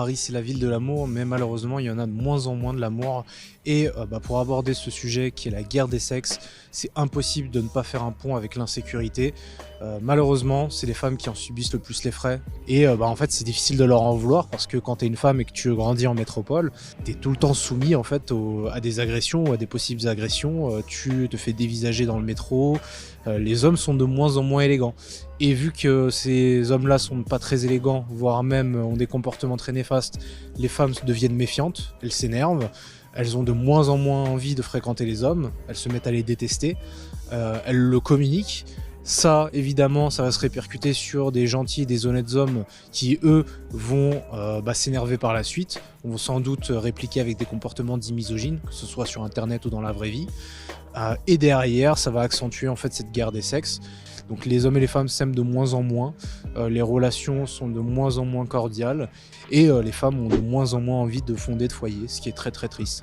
Paris, c'est la ville de l'amour, mais malheureusement, il y en a de moins en moins de l'amour. Et pour aborder ce sujet qui est la guerre des sexes, c'est impossible de ne pas faire un pont avec l'insécurité. Malheureusement, c'est les femmes qui en subissent le plus les frais. Et en fait, c'est difficile de leur en vouloir parce que quand tu es une femme et que tu grandis en métropole, tu es tout le temps soumis en fait à des agressions ou à des possibles agressions. Tu te fais dévisager dans le métro. Les hommes sont de moins en moins élégants. Et vu que ces hommes-là sont pas très élégants, voire même ont des comportements très néfastes, les femmes deviennent méfiantes, elles s'énervent, elles ont de moins en moins envie de fréquenter les hommes, elles se mettent à les détester, elles le communiquent. Ça, évidemment, ça va se répercuter sur des gentils et des honnêtes hommes qui, eux, vont s'énerver par la suite, vont sans doute répliquer avec des comportements dits misogynes, que ce soit sur Internet ou dans la vraie vie. Et derrière, ça va accentuer en fait cette guerre des sexes. Donc les hommes et les femmes s'aiment de moins en moins, les relations sont de moins en moins cordiales et les femmes ont de moins en moins envie de fonder de foyer, ce qui est très très triste.